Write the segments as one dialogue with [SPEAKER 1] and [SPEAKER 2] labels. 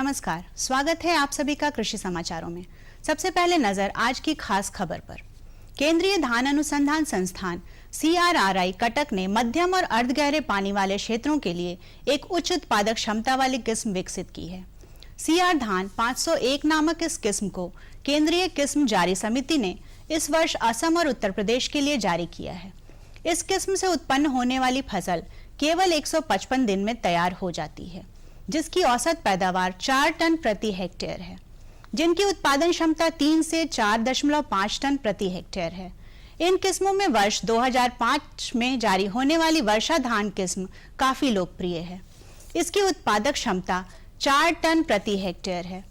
[SPEAKER 1] नमस्कार, स्वागत है आप सभी का कृषि समाचारों में। सबसे पहले नजर आज की खास खबर पर। केंद्रीय धान अनुसंधान संस्थान CRRI कटक ने मध्यम और अर्ध गहरे पानी वाले क्षेत्रों के लिए एक उच्च उत्पादक क्षमता वाली किस्म विकसित की है। CR धान 501 नामक इस किस्म को केंद्रीय किस्म जारी समिति ने इस वर्ष असम और उत्तर प्रदेश के लिए जारी किया है। इस किस्म से उत्पन्न होने वाली फसल केवल 155 दिन में तैयार हो जाती है, जिसकी औसत पैदावार 4 टन प्रति हेक्टेयर है, जिनकी उत्पादन क्षमता 3 से 4.5 टन प्रति हेक्टेयर है। इन किस्मों में वर्ष 2005 में जारी होने वाली वर्षा धान किस्म काफी लोकप्रिय है। इसकी उत्पादक क्षमता 4 टन प्रति हेक्टेयर है।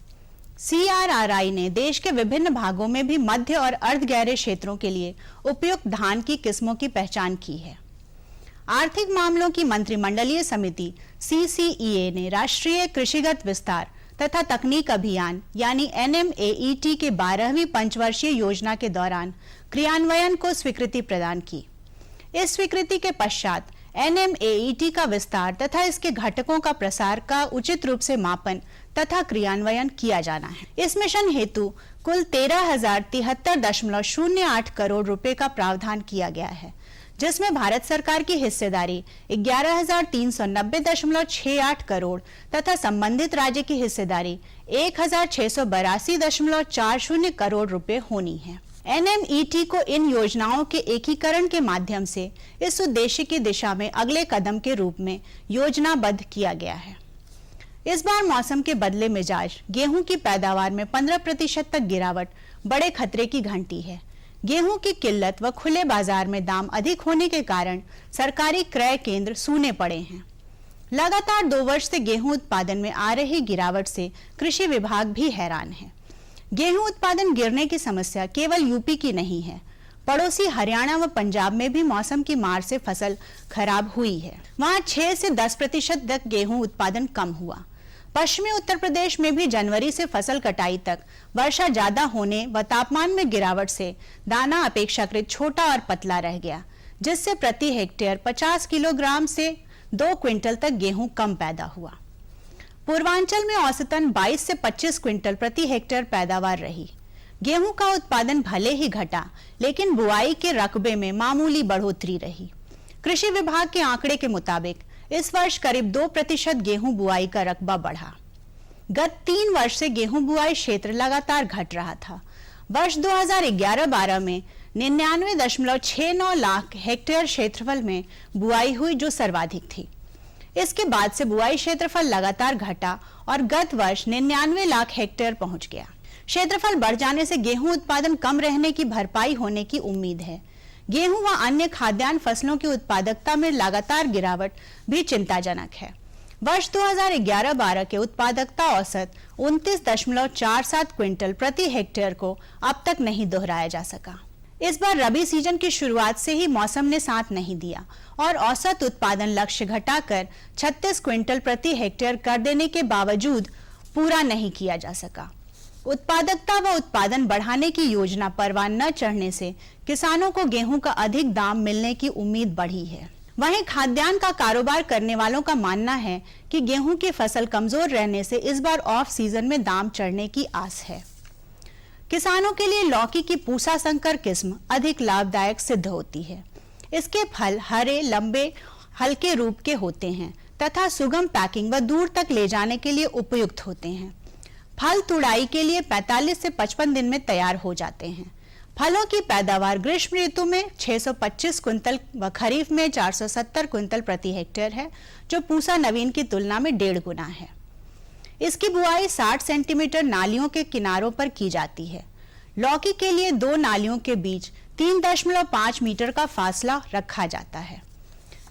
[SPEAKER 1] CRRI ने देश के विभिन्न भागों में भी मध्य और अर्ध गहरे क्षेत्रों के लिए उपयुक्त धान की किस्मों की पहचान की है। आर्थिक मामलों की मंत्रिमंडलीय समिति CCEA ने राष्ट्रीय कृषिगत विस्तार तथा तकनीक अभियान यानी NMAET के 12वीं पंचवर्षीय योजना के दौरान क्रियान्वयन को स्वीकृति प्रदान की। इस स्वीकृति के पश्चात NMAET का विस्तार तथा इसके घटकों का प्रसार का उचित रूप से मापन तथा क्रियान्वयन किया जाना है। इस मिशन हेतु कुल 13,073.08 करोड़ रुपए का प्रावधान किया गया है, जिसमें भारत सरकार की हिस्सेदारी 11,390.68 करोड़ तथा संबंधित राज्य की हिस्सेदारी 1,682.40 करोड़ रुपए होनी है। NMET को इन योजनाओं के एकीकरण के माध्यम से इस उद्देश्य की दिशा में अगले कदम के रूप में योजनाबद्ध किया गया है। इस बार मौसम के बदले मिजाज गेहूं की पैदावार में 15% तक गिरावट बड़े खतरे की घंटी है। गेहूं की किल्लत व खुले बाजार में दाम अधिक होने के कारण सरकारी क्रय केंद्र सूने पड़े हैं। लगातार 2 वर्ष से गेहूं उत्पादन में आ रही गिरावट से कृषि विभाग भी हैरान है। गेहूं उत्पादन गिरने की समस्या केवल यूपी की नहीं है, पड़ोसी हरियाणा व पंजाब में भी मौसम की मार से फसल खराब हुई है। वहां 6 से 10% तक गेहूं उत्पादन कम हुआ। पश्चिमी उत्तर प्रदेश में भी जनवरी से फसल कटाई तक वर्षा ज्यादा होने व तापमान में गिरावट से दाना अपेक्षाकृत छोटा और पतला रह गया, जिससे प्रति हेक्टेयर 50 किलोग्राम से 2 क्विंटल तक गेहूं कम पैदा हुआ। पूर्वांचल में औसतन 22 से 25 क्विंटल प्रति हेक्टेयर पैदावार रही। गेहूं का उत्पादन भले ही घटा, लेकिन बुआई के रकबे में मामूली बढ़ोतरी रही। कृषि विभाग के आंकड़े के मुताबिक इस वर्ष करीब 2% गेहूं बुआई का रकबा बढ़ा। गत 3 वर्ष से गेहूं बुआई क्षेत्र लगातार घट रहा था। वर्ष 2011-12 में 99.69 लाख हेक्टेयर क्षेत्रफल में बुआई हुई, जो सर्वाधिक थी। इसके बाद से बुआई क्षेत्रफल लगातार घटा और गत वर्ष 99 लाख हेक्टेयर पहुंच गया। क्षेत्रफल बढ़ जाने से गेहूं उत्पादन कम रहने की भरपाई होने की उम्मीद है। गेहूं व अन्य खाद्यान्न फसलों की उत्पादकता में लगातार गिरावट भी चिंताजनक है। वर्ष 2011-12 के उत्पादकता औसत 29.47 क्विंटल प्रति हेक्टेयर को अब तक नहीं दोहराया जा सका। इस बार रबी सीजन की शुरुआत से ही मौसम ने साथ नहीं दिया और औसत उत्पादन लक्ष्य घटाकर 36 क्विंटल प्रति हेक्टेयर कर देने के बावजूद पूरा नहीं किया जा सका। उत्पादकता व उत्पादन बढ़ाने की योजना परवान न चढ़ने से किसानों को गेहूं का अधिक दाम मिलने की उम्मीद बढ़ी है। वहीं खाद्यान्न का कारोबार करने वालों का मानना है कि गेहूं की फसल कमजोर रहने से इस बार ऑफ सीजन में दाम चढ़ने की आस है। किसानों के लिए लौकी की पूसा संकर किस्म अधिक लाभदायक सिद्ध होती है। इसके फल हरे, लंबे, हल्के रूप के होते हैं तथा सुगम पैकिंग व दूर तक ले जाने के लिए उपयुक्त होते हैं। फल तुड़ाई के लिए 45 से 55 दिन में तैयार हो जाते हैं। फलों की पैदावार ग्रीष्म ऋतु में 625 क्विंटल व खरीफ में 470 क्विंटल प्रति हेक्टेयर है, जो पूसा नवीन की तुलना में 1.5 गुना है। इसकी बुआई 60 सेंटीमीटर नालियों के किनारों पर की जाती है। लौकी के लिए 2 नालियों के बीच 3.5 मीटर का फासला रखा जाता है।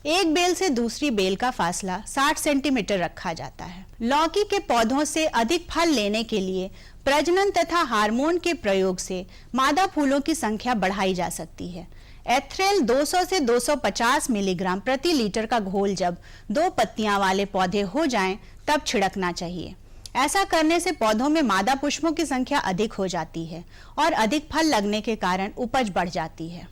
[SPEAKER 1] एक बेल से दूसरी बेल का फासला 60 सेंटीमीटर रखा जाता है। लौकी के पौधों से अधिक फल लेने के लिए प्रजनन तथा हार्मोन के प्रयोग से मादा फूलों की संख्या बढ़ाई जा सकती है। एथ्रेल 200 से 250 मिलीग्राम प्रति लीटर का घोल जब 2 पत्तियां वाले पौधे हो जाएं, तब छिड़कना चाहिए। ऐसा करने से पौधों में मादा पुष्पों की संख्या अधिक हो जाती है और अधिक फल लगने के कारण उपज बढ़ जाती है।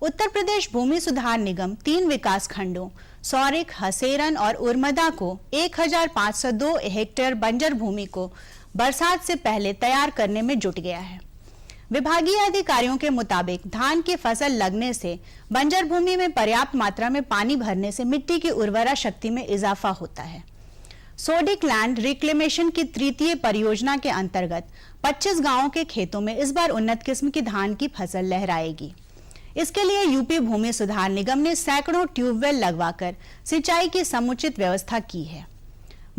[SPEAKER 1] उत्तर प्रदेश भूमि सुधार निगम 3 विकास खंडों सौरिक, हसेरन और उर्मदा को 1502 हेक्टेयर बंजर भूमि को बरसात से पहले तैयार करने में जुट गया है। विभागीय अधिकारियों के मुताबिक धान की फसल लगने से बंजर भूमि में पर्याप्त मात्रा में पानी भरने से मिट्टी की उर्वरा शक्ति में इजाफा होता है। सोडिक लैंड रिक्लेमेशन की तृतीय परियोजना के अंतर्गत 25 गांवों के खेतों में इस बार उन्नत किस्म की धान की फसल लहराएगी। इसके लिए यूपी भूमि सुधार निगम ने सैकड़ों ट्यूबवेल लगवाकर सिंचाई की समुचित व्यवस्था की है।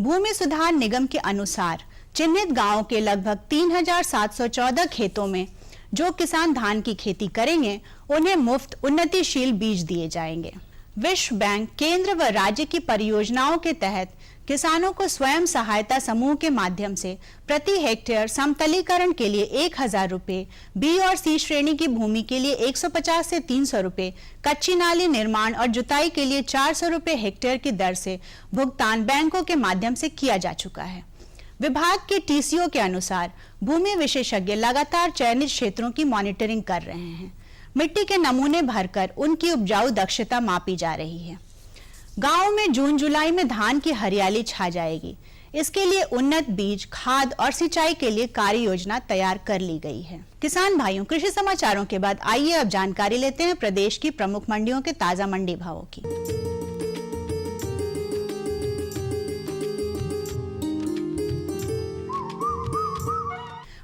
[SPEAKER 1] भूमि सुधार निगम के अनुसार चिन्हित गांवों के लगभग 3714 खेतों में जो किसान धान की खेती करेंगे उन्हें मुफ्त उन्नतिशील बीज दिए जाएंगे। विश्व बैंक केंद्र व राज्य की परियोजनाओं के तहत किसानों को स्वयं सहायता समूह के माध्यम से प्रति हेक्टेयर समतलीकरण के लिए 1000 रुपए, बी और सी श्रेणी की भूमि के लिए 150 से 300 रुपए, कच्ची नाली निर्माण और जुताई के लिए 400 रुपए हेक्टेयर की दर से भुगतान बैंकों के माध्यम से किया जा चुका है। विभाग के टीसीओ के अनुसार भूमि विशेषज्ञ लगातार चयनित क्षेत्रों की मॉनिटरिंग कर रहे हैं। मिट्टी के नमूने भरकर उनकी उपजाऊ दक्षता मापी जा रही है। गांव में जून जुलाई में धान की हरियाली छा जाएगी। इसके लिए उन्नत बीज, खाद और सिंचाई के लिए कार्य योजना तैयार कर ली गई है। किसान भाइयों, कृषि समाचारों के बाद आइए अब जानकारी लेते हैं प्रदेश की प्रमुख मंडियों के ताजा मंडी भावों की।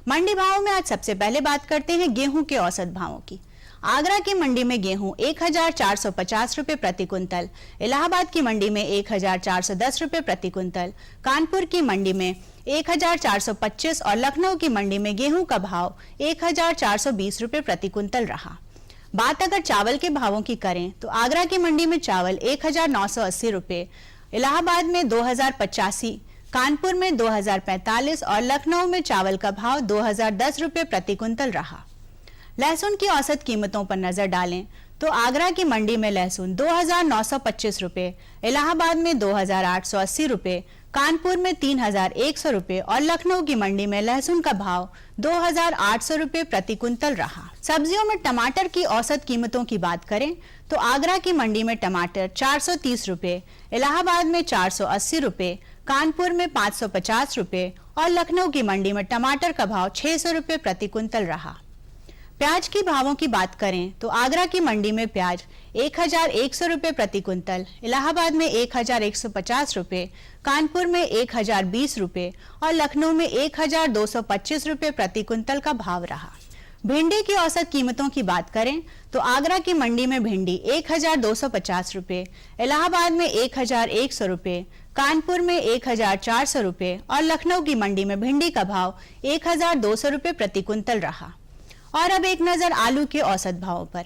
[SPEAKER 1] मंडी भावों में आज सबसे पहले बात करते हैं गेहूं के औसत भावों की। आगरा की मंडी में गेहूं 1450 रुपए प्रति कुंतल, इलाहाबाद की मंडी में 1410 रुपए प्रति कुंतल, कानपुर की मंडी में 1425 और लखनऊ की मंडी में गेहूं का भाव 1420 रुपए प्रति कुंतल रहा। बात अगर चावल के भावों की करें तो आगरा की मंडी में चावल 1980 रुपए, इलाहाबाद में 2085, कानपुर में 2045 और लखनऊ में चावल का भाव 2010 रुपए प्रति कुंतल रहा। लहसुन की औसत कीमतों पर नजर डालें तो आगरा की मंडी में लहसुन 2925 रुपए, इलाहाबाद में 2880 रुपए, कानपुर में 3100 रुपए और लखनऊ की मंडी में लहसुन का भाव 2800 रुपए प्रति कुंतल रहा। सब्जियों में टमाटर की औसत कीमतों की बात करें तो आगरा की मंडी में टमाटर 430 रुपए, इलाहाबाद में 480 रुपए, कानपुर में 550 रुपए और लखनऊ की मंडी में टमाटर का भाव 600 रुपए प्रति कुंतल रहा। प्याज की भावों की बात करें तो आगरा की मंडी में प्याज 1100 रुपए प्रति कुंतल, इलाहाबाद में 1150 रुपए, कानपुर में 1020 रुपए और लखनऊ में 1225 रुपए प्रति कुंतल का भाव रहा। भिंडी की औसत कीमतों की बात करें तो आगरा की मंडी में भिंडी 1250 रुपए, इलाहाबाद में 1100 रुपए, कानपुर में 1400 रुपए और लखनऊ की मंडी में भिंडी का भाव 1200 रुपए प्रति कुंतल रहा। और अब एक नजर आलू के औसत भावों पर।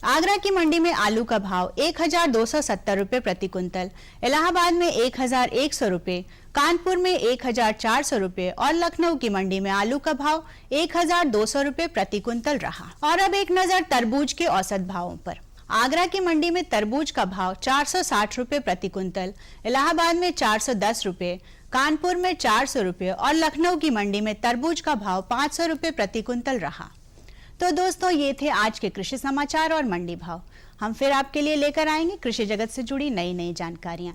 [SPEAKER 1] आगरा की मंडी में आलू का भाव 1270 रुपए प्रति कुंतल, इलाहाबाद में 1100 रुपए, कानपुर में 1400 रुपए और लखनऊ की मंडी में आलू का भाव 1200 रुपए प्रति कुंतल रहा। और अब एक नजर तरबूज के औसत भावों पर। आगरा की मंडी में तरबूज का भाव 460 रुपए प्रति कुंतल, इलाहाबाद में 410 रुपए, कानपुर में 400 रुपए और लखनऊ की मंडी में तरबूज का भाव 500 रुपए प्रति कुंतल रहा। तो दोस्तों, ये थे आज के कृषि समाचार और मंडी भाव। हम फिर आपके लिए लेकर आएंगे कृषि जगत से जुड़ी नई नई जानकारियां।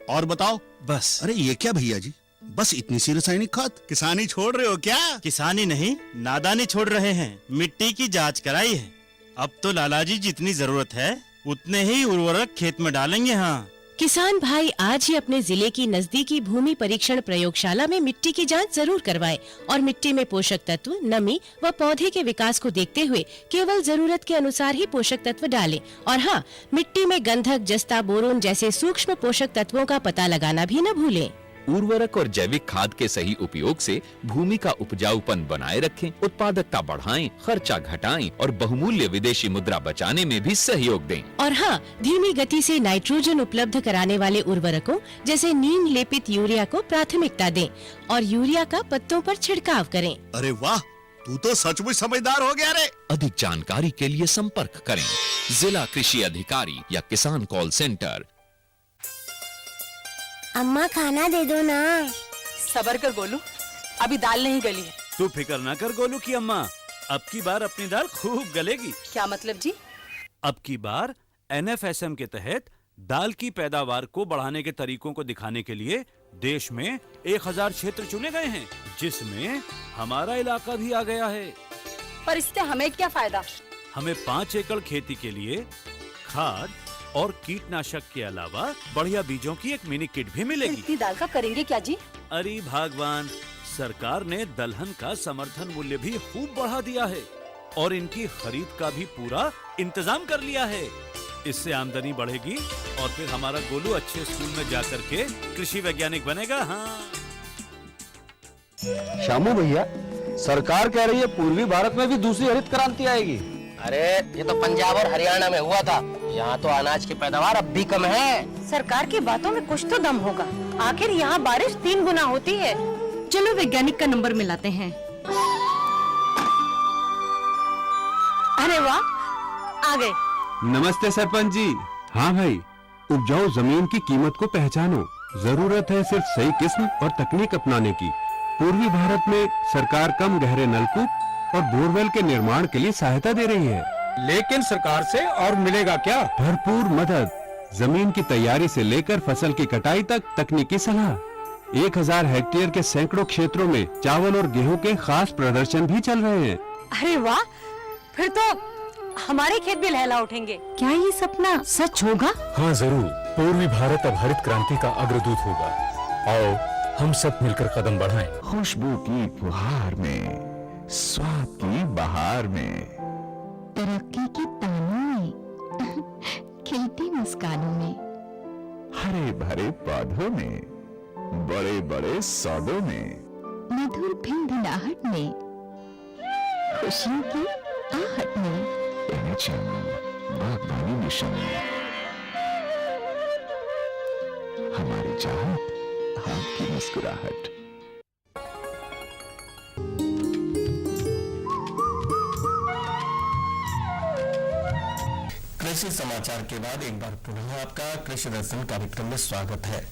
[SPEAKER 2] और बताओ।
[SPEAKER 3] बस।
[SPEAKER 2] अरे ये क्या भैया जी, बस इतनी सी रासायनिक खाद? किसानी छोड़ रहे हो क्या?
[SPEAKER 3] किसानी नहीं, नादानी छोड़ रहे हैं। मिट्टी की जांच कराई है। अब तो लालाजी जितनी जरूरत है उतने ही उर्वरक खेत में डालेंगे। हाँ,
[SPEAKER 4] किसान भाई आज ही अपने जिले की नजदीकी भूमि परीक्षण प्रयोगशाला में मिट्टी की जांच जरूर करवाएं और मिट्टी में पोषक तत्व, नमी व पौधे के विकास को देखते हुए केवल जरूरत के अनुसार ही पोषक तत्व डालें। और हाँ, मिट्टी में गंधक, जस्ता, बोरोन जैसे सूक्ष्म पोषक तत्वों का पता लगाना भी न भूलें।
[SPEAKER 5] उर्वरक और जैविक खाद के सही उपयोग से भूमि का उपजाऊपन बनाए रखें, उत्पादकता बढ़ाएं, खर्चा घटाएं और बहुमूल्य विदेशी मुद्रा बचाने में भी सहयोग दें।
[SPEAKER 4] और हाँ, धीमी गति से नाइट्रोजन उपलब्ध कराने वाले उर्वरकों जैसे नीम लेपित यूरिया को प्राथमिकता दें और यूरिया का पत्तों पर छिड़काव करें।
[SPEAKER 2] अरे वाह, तू तो सचमुच समझदार हो गया रे।
[SPEAKER 5] अधिक जानकारी के लिए संपर्क करें जिला कृषि अधिकारी या किसान कॉल सेंटर।
[SPEAKER 6] अम्मा खाना दे दो ना।
[SPEAKER 7] सबर कर गोलू, अभी दाल नहीं गली है।
[SPEAKER 3] तू फिक्र न कर गोलू की अम्मा,
[SPEAKER 7] अब की बार अपनी दाल खूब गलेगी।
[SPEAKER 8] क्या मतलब जी?
[SPEAKER 7] अब की बार NFSM के तहत दाल की पैदावार को बढ़ाने के तरीकों को दिखाने के लिए देश में 1000 क्षेत्र चुने गए हैं, जिसमें हमारा इलाका भी आ गया है।
[SPEAKER 8] पर इससे हमें क्या फायदा?
[SPEAKER 7] हमें 5 एकड़ खेती के लिए खाद और कीटनाशक के अलावा बढ़िया बीजों की एक मिनी किट भी मिलेगी।
[SPEAKER 8] इतनी दाल का करेंगे क्या जी?
[SPEAKER 7] अरे भगवान, सरकार ने दलहन का समर्थन मूल्य भी खूब बढ़ा दिया है और इनकी खरीद का भी पूरा इंतजाम कर लिया है। इससे आमदनी बढ़ेगी और फिर हमारा गोलू अच्छे स्कूल में जाकर के कृषि वैज्ञानिक बनेगा। हाँ
[SPEAKER 9] शामू भैया, सरकार कह रही है पूर्वी भारत में भी दूसरी हरित क्रांति आएगी।
[SPEAKER 10] अरे ये तो पंजाब और हरियाणा में हुआ था, यहाँ तो अनाज की पैदावार अब भी कम है।
[SPEAKER 8] सरकार की बातों में कुछ तो दम होगा। आखिर यहाँ बारिश 3 गुना होती है। चलो वैज्ञानिक का नंबर मिलाते हैं। अरे वाह, आ गए।
[SPEAKER 9] नमस्ते सरपंच जी। हाँ भाई, उपजाऊ जमीन की कीमत को पहचानो। जरूरत है सिर्फ सही किस्म और तकनीक अपनाने की। पूर्वी भारत में सरकार कम गहरे नलकूप और बोरवेल के निर्माण के लिए सहायता दे रही है।
[SPEAKER 11] लेकिन सरकार से और मिलेगा क्या?
[SPEAKER 9] भरपूर मदद, जमीन की तैयारी से लेकर फसल की कटाई तक तकनीकी सलाह। 1000 हेक्टेयर के सैकड़ों क्षेत्रों में चावल और गेहूं के खास प्रदर्शन भी चल रहे हैं।
[SPEAKER 8] अरे वाह, फिर तो हमारे खेत भी लहला उठेंगे। क्या ये सपना सच होगा?
[SPEAKER 11] हाँ जरूर, पूर्वी भारत अब हरित क्रांति का अग्रदूत होगा। आओ हम सब मिलकर कदम बढ़ाएं।
[SPEAKER 12] खुशबू की फुहार में, स्वाद की बहार में,
[SPEAKER 13] तरक्की की तानों में, खिलती मुस्कानों में,
[SPEAKER 12] हरे भरे पौधों में, बड़े बड़े सौदों में,
[SPEAKER 13] मधुर भिनभिनाहट में, खुशियों की आहट में,
[SPEAKER 12] बागबानी मिशन, हमारी चाहत, आपकी मुस्कुराहट।
[SPEAKER 10] कृषि समाचार के बाद एक बार पुनः आपका कृषि दर्शन कार्यक्रम में स्वागत है।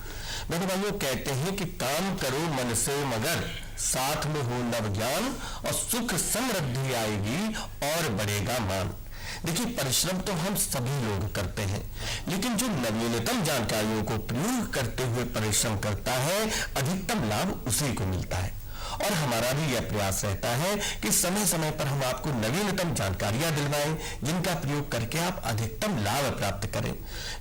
[SPEAKER 10] मेरे भाइयों, कहते हैं कि काम करो मन से मगर साथ में हो नव ज्ञान और सुख समृद्धि आएगी और बढ़ेगा मान। देखिए, परिश्रम तो हम सभी लोग करते हैं, लेकिन जो नवीनतम जानकारियों को प्रयोग करते हुए परिश्रम करता है, अधिकतम लाभ उसी को मिलता है। और हमारा भी यह प्रयास रहता है कि समय समय पर हम आपको नवीनतम जानकारियां दिलवाएं, जिनका प्रयोग करके आप अधिकतम लाभ प्राप्त करें।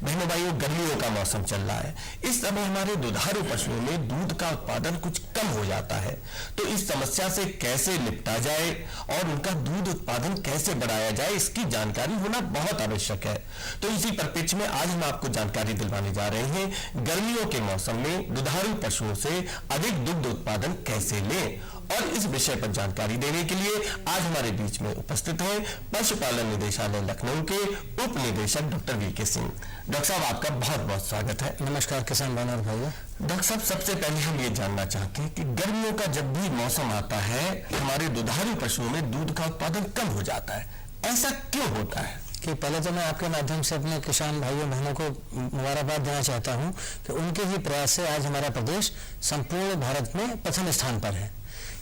[SPEAKER 10] बहनों भाइयों, गर्मियों का मौसम चल रहा है। इस समय हमारे दुधारू पशुओं में दूध का उत्पादन कुछ कम हो जाता है, तो इस समस्या से कैसे निपटा जाए और उनका दूध उत्पादन कैसे बढ़ाया जाए, इसकी जानकारी होना बहुत आवश्यक है। तो इसी परिप्रेक्ष्य में आज हम आपको जानकारी दिलवाने जा रहे हैं गर्मियों के मौसम में दुधारू पशुओं से अधिक दुग्ध उत्पादन कैसे लें। और इस विषय पर जानकारी देने के लिए आज हमारे बीच में उपस्थित हैं पशुपालन निदेशालय लखनऊ के उप निदेशक डॉक्टर वीके सिंह। डॉक्टर साहब, आपका बहुत बहुत स्वागत है।
[SPEAKER 9] नमस्कार किसान भाइयों और भाइयों।
[SPEAKER 10] डॉक्टर साहब, सबसे पहले हम ये जानना चाहते हैं कि गर्मियों का जब भी मौसम आता है, हमारे दुधारू पशुओं में दूध का उत्पादन कम हो जाता है, ऐसा क्यों होता है?
[SPEAKER 9] कि पहले तो मैं आपके माध्यम से अपने किसान भाइयों बहनों को मुबारकबाद देना चाहता हूं कि उनके ही प्रयास से आज हमारा प्रदेश संपूर्ण भारत में प्रथम स्थान पर है।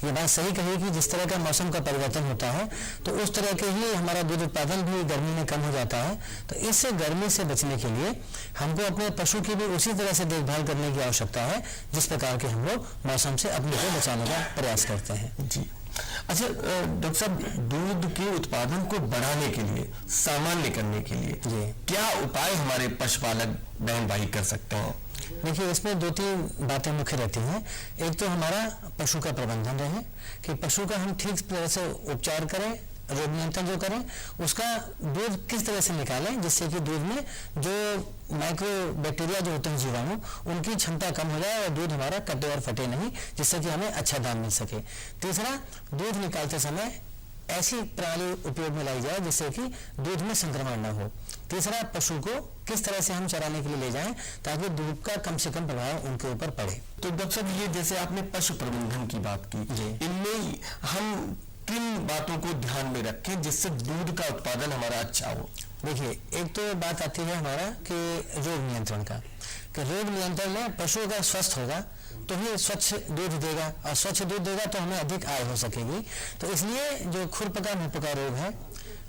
[SPEAKER 9] ये बात सही कही कि जिस तरह का मौसम का परिवर्तन होता है तो उस तरह के ही हमारा दूध उत्पादन भी गर्मी में कम हो जाता है। तो इससे गर्मी से बचने के लिए हमको अपने पशु की भी उसी तरह से देखभाल करने की आवश्यकता है जिस प्रकार के हम लोग मौसम से अपने को बचाने का प्रयास करते हैं।
[SPEAKER 10] जी अच्छा डॉक्टर साहब, दूध के उत्पादन को बढ़ाने के लिए, सामान्य करने के लिए क्या उपाय हमारे पशुपालक बहन भाई कर सकते हैं?
[SPEAKER 9] देखिए, इसमें 2-3 बातें मुख्य रहती हैं। एक तो हमारा पशु का प्रबंधन रहे कि पशु का हम ठीक तरह से उपचार करें, रोग नियंत्रण जो करें, उसका दूध किस तरह से निकालें जिससे कि दूध में जो माइक्रो बैक्टीरिया जो होते हैं जीवाणु, उनकी क्षमता कम हो जाए और दूध हमारा कटे और फटे नहीं, जिससे कि हमें अच्छा दाम मिल सके। तीसरा, दूध निकालते समय ऐसी प्रणाली उपयोग में लाई जाए जिससे कि दूध में संक्रमण न हो। तीसरा, पशु को किस तरह से हम चराने के लिए ले जाएं ताकि दूध का कम से कम प्रभाव उनके ऊपर पड़े।
[SPEAKER 10] तो डॉक्टर साहब, ये जैसे आपने पशु प्रबंधन की बात की, इनमें हम किन बातों को ध्यान में रखें जिससे दूध का उत्पादन हमारा अच्छा हो?
[SPEAKER 9] देखिए, एक तो बात आती है हमारा कि रोग नियंत्रण का, कि रोग नियंत्रण में पशु अगर स्वस्थ होगा तो ही स्वच्छ दूध देगा, और स्वच्छ दूध देगा तो हमें अधिक आय हो सकेगी। तो इसलिए जो खुरपका मुहपका रोग है,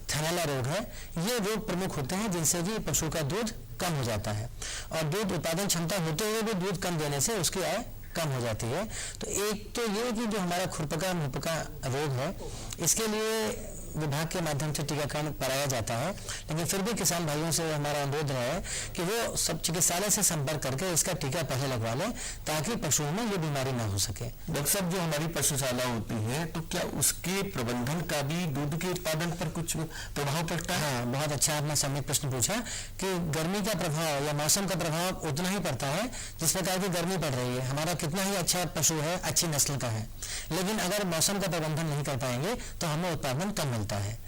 [SPEAKER 9] थैलेला रोग है, ये रोग प्रमुख होते हैं जिनसे कि पशु का दूध कम हो जाता है, और दूध उत्पादन क्षमता होते हुए भी दूध कम देने से उसकी आय कम हो जाती है। तो एक तो ये कि जो हमारा खुरपका मुहपका रोग है, इसके लिए विभाग के माध्यम से टीकाकरण कराया जाता है, लेकिन फिर भी किसान भाइयों से हमारा अनुरोध रहा है कि वो सब चिकित्सालय से संपर्क करके इसका टीका पहले लगवा लें, ताकि पशुओं में ये बीमारी ना हो सके।
[SPEAKER 10] डॉक्टर साहब, जो हमारी पशुशाला होती है, तो क्या उसके प्रबंधन का भी दूध के उत्पादन पर कुछ प्रभाव पड़ता है?
[SPEAKER 9] हाँ, बहुत अच्छा आपने समय प्रश्न पूछा कि गर्मी का प्रभाव या मौसम का प्रभाव उतना ही पड़ता है जिस प्रकार की गर्मी पड़ रही है। हमारा कितना ही अच्छा पशु है, अच्छी नस्ल का है, लेकिन अगर मौसम का प्रबंधन नहीं कर पाएंगे तो हमें उत्पादन कम मिलता है।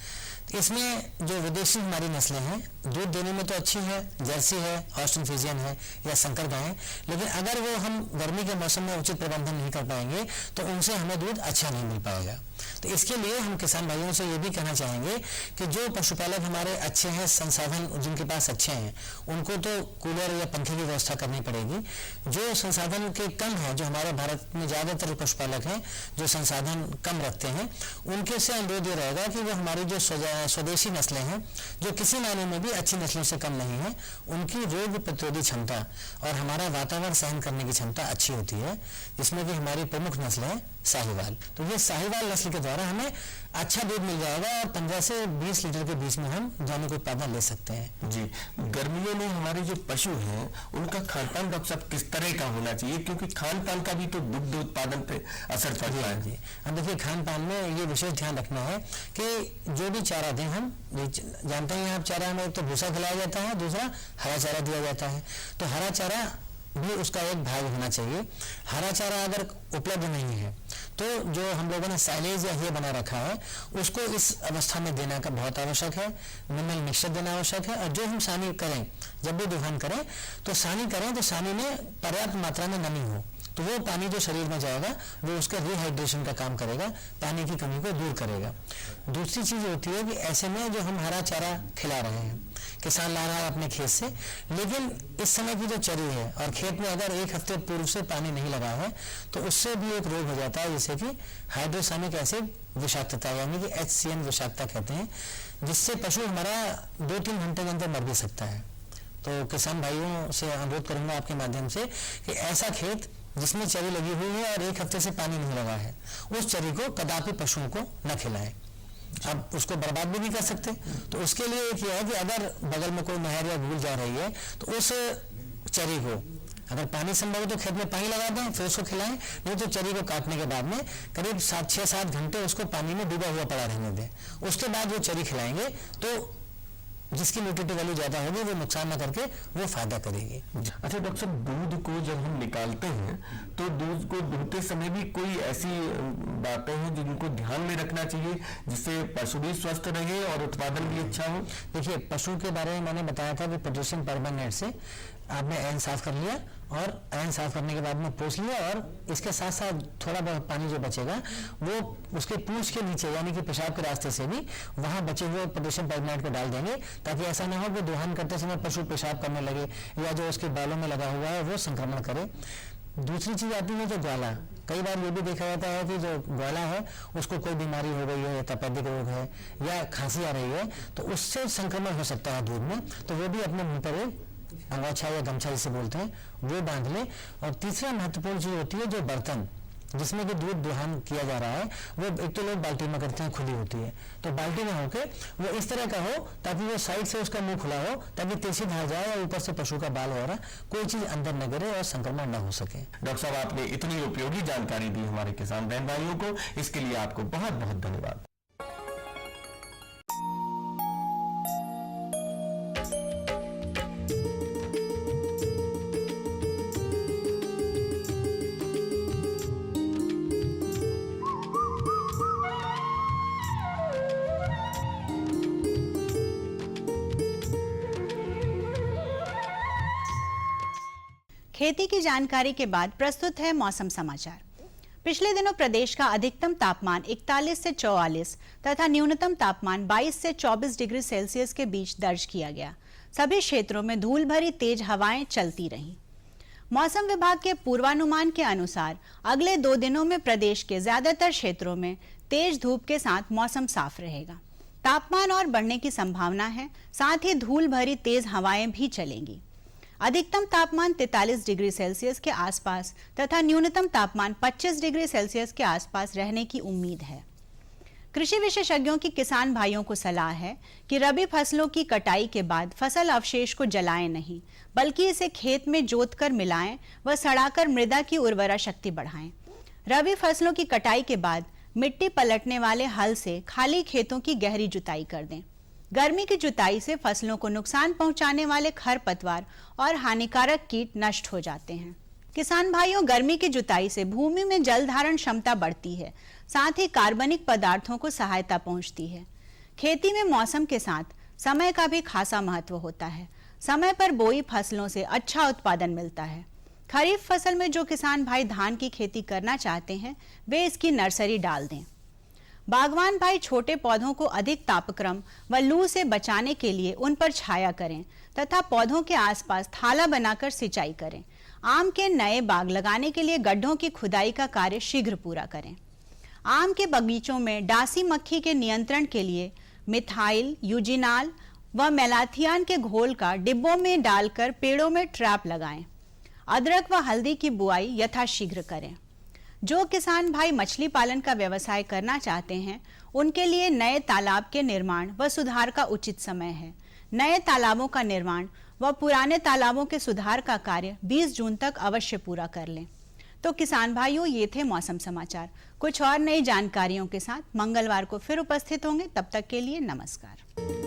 [SPEAKER 9] इसमें जो विदेशी हमारी नस्लें हैं, दूध देने में तो अच्छी है, जर्सी है, ऑस्टिन फ्रीजियन है या संकर गाय, लेकिन अगर वो हम गर्मी के मौसम में उचित प्रबंधन नहीं कर पाएंगे तो उनसे हमें दूध अच्छा नहीं मिल पाएगा। तो इसके लिए हम किसान भाइयों से ये भी कहना चाहेंगे कि जो पशुपालक हमारे अच्छे हैं, संसाधन जिनके पास अच्छे हैं, उनको तो कूलर या पंखे की व्यवस्था करनी पड़ेगी। जो संसाधन के कम है, जो हमारे भारत में ज़्यादातर पशुपालक हैं जो संसाधन कम रखते हैं, उनके से अनुरोध ये रहेगा कि वो हमारी जो स्वदेशी नस्लें हैं, जो किसी मायने में भी अच्छी नस्लों से कम नहीं है, उनकी रोग प्रतिरोधी क्षमता और हमारा वातावरण सहन करने की क्षमता अच्छी होती है, जिसमें कि हमारी प्रमुख नस्ल है साहिवाल। तो ये साहिवाल नस्ल के द्वारा हमें अच्छा दूध मिल जाएगा और 15 से 20 लीटर के बीच में हम दैनिक उत्पादन ले सकते हैं।
[SPEAKER 10] जी, गर्मियों में हमारे जो पशु हैं उनका खान पान डॉक्टर साहब किस तरह का होना चाहिए, क्योंकि खान पान का भी तो दुग्ध उत्पादन पे असर पड़ता है।
[SPEAKER 9] जी, अब देखिए खान पान में ये विशेष ध्यान रखना है कि जो भी चारा दें, हम जानते हैं आप चारा में एक तो भूसा खिलाया जाता है, दूसरा हरा चारा दिया जाता है। तो हरा चारा भी उसका एक भाग होना चाहिए। हरा चारा अगर उपलब्ध नहीं है तो जो हम लोगों ने साइलेज या ये बना रखा है उसको इस अवस्था में देना का बहुत आवश्यक है। मिनरल मिक्सचर देना आवश्यक है। और जो हम सानी करें, जब भी दोहन करें तो सानी करें तो सानी में पर्याप्त मात्रा में नमी हो, तो वो पानी जो शरीर में जाएगा वो उसका रिहाइड्रेशन का काम करेगा, पानी की कमी को दूर करेगा। दूसरी चीज होती है कि ऐसे में जो हम हरा चारा खिला रहे हैं, किसान ला रहा है अपने खेत से, लेकिन इस समय की जो चरी है और खेत में अगर एक हफ्ते पूर्व से पानी नहीं लगा है तो उससे भी एक रोग हो जाता है, जैसे कि हाइड्रोसानिक एसिड विषाक्तता, यानी कि HCN विषाक्तता कहते हैं, जिससे पशु हमारा 2-3 घंटे के अंदर मर भी सकता है। तो किसान भाइयों से अनुरोध करूंगा आपके माध्यम से कि ऐसा खेत जिसमें चरी लगी हुई है और एक हफ्ते से पानी नहीं लगा है, उस चरी को कदापि पशुओं को न खिलाएं। अब उसको बर्बाद भी नहीं कर सकते, तो उसके लिए एक है कि अगर बगल में कोई नहर या भूल जा रही है तो उस चरी को अगर पानी संभव हो तो खेत में पानी लगा दें, फिर उसको खिलाएं। नहीं तो चरी को काटने के बाद में करीब 6-7 घंटे उसको पानी में डूबा हुआ पड़ा रहने दें, उसके बाद वो चरी खिलाएंगे तो जिसकी न्यूट्रिटिव वैल्यू ज्यादा होगी वो नुकसान न करके वो फायदा करेगी।
[SPEAKER 10] अच्छा डॉक्टर साहब, दूध को जब हम निकालते हैं तो दूध को दुहते समय भी कोई ऐसी बातें हैं जिनको ध्यान में रखना चाहिए जिससे पशु भी स्वस्थ रहे और उत्पादन भी अच्छा हो?
[SPEAKER 9] देखिए, पशु के बारे में मैंने बताया था कि पोटेशियम परमैंगनेट से आपने ऐन साफ कर लिया और ऐन साफ करने के बाद में पोंछ लिया, और इसके साथ साथ थोड़ा बहुत पानी जो बचेगा वो उसके पूंछ के नीचे यानी कि पेशाब के रास्ते से भी वहां बचे हुए पोटेशियम परमैंगनेट को डाल देंगे, ताकि ऐसा ना हो कि दोहन करते समय पशु पेशाब करने लगे या जो उसके बालों में लगा हुआ है वो संक्रमण करे। दूसरी चीज आती है जो ग्वाला। कई बार ये भी देखा जाता है कि जो ग्वाला है उसको कोई बीमारी हो गई है या तपेदिक रोग है या खांसी आ रही है तो उससे संक्रमण हो सकता है दूध में, तो वो भी अपने मुंह पर अंगोछा या गमछा जिसे बोलते हैं वो बांध ले। और तीसरा महत्वपूर्ण चीज होती है जो बर्तन जिसमें कि दूध दोहन किया जा रहा है, वो एक तो लोग बाल्टी में करते हैं, खुली होती है, तो बाल्टी में होके वो इस तरह का हो ताकि वो साइड से उसका मुंह खुला हो, ताकि तेजी धार जाए और ऊपर से पशु का बाल वगैरह कोई चीज अंदर न गिरे और संक्रमण न हो सके।
[SPEAKER 10] डॉक्टर साहब, आपने इतनी उपयोगी जानकारी दी हमारे किसान बहन भाइयों को, इसके लिए आपको बहुत बहुत धन्यवाद।
[SPEAKER 1] खेती की जानकारी के बाद प्रस्तुत है मौसम समाचार। पिछले दिनों प्रदेश का अधिकतम तापमान 41 से 44 तथा न्यूनतम तापमान 22 से 24 डिग्री सेल्सियस के बीच दर्ज किया गया। सभी क्षेत्रों में धूल भरी तेज हवाएं चलती रहीं। मौसम विभाग के पूर्वानुमान के अनुसार अगले 2 दिनों में प्रदेश के ज्यादातर क्षेत्रों में तेज धूप के साथ मौसम साफ रहेगा। तापमान और बढ़ने की संभावना है, साथ ही धूल भरी तेज हवाएं भी चलेंगी। अधिकतम तापमान 43 डिग्री सेल्सियस के आसपास तथा न्यूनतम तापमान 25 डिग्री सेल्सियस के आसपास रहने की उम्मीद है। कृषि विशेषज्ञों की किसान भाइयों को सलाह है कि रबी फसलों की कटाई के बाद फसल अवशेष को जलाएं नहीं, बल्कि इसे खेत में जोतकर मिलाएं व सड़ाकर मृदा की उर्वरा शक्ति बढ़ाएं। रबी फसलों की कटाई के बाद मिट्टी पलटने वाले हल से खाली खेतों की गहरी जुताई कर दें। गर्मी की जुताई से फसलों को नुकसान पहुंचाने वाले खरपतवार और हानिकारक कीट नष्ट हो जाते हैं। किसान भाइयों, गर्मी की जुताई से भूमि में जल धारण क्षमता बढ़ती है, साथ ही कार्बनिक पदार्थों को सहायता पहुंचती है। खेती में मौसम के साथ समय का भी खासा महत्व होता है। समय पर बोई फसलों से अच्छा उत्पादन मिलता है। खरीफ फसल में जो किसान भाई धान की खेती करना चाहते हैं, वे इसकी नर्सरी डाल दें। बागवान भाई छोटे पौधों को अधिक तापक्रम व लू से बचाने के लिए उन पर छाया करें तथा पौधों के आसपास थाला बनाकर सिंचाई करें। आम के नए बाग लगाने के लिए गड्ढों की खुदाई का कार्य शीघ्र पूरा करें। आम के बगीचों में डासी मक्खी के नियंत्रण के लिए मिथाइल, यूजिनाल व मेलाथियान के घोल का डिब्बों में डालकर पेड़ों में ट्रैप लगाएं। अदरक व हल्दी की बुआई यथाशीघ्र करें। जो किसान भाई मछली पालन का व्यवसाय करना चाहते हैं, उनके लिए नए तालाब के निर्माण व सुधार का उचित समय है। नए तालाबों का निर्माण व पुराने तालाबों के सुधार का कार्य 20 जून तक अवश्य पूरा कर लें। तो किसान भाइयों, ये थे मौसम समाचार। कुछ और नई जानकारियों के साथ मंगलवार को फिर उपस्थित होंगे। तब तक के लिए नमस्कार।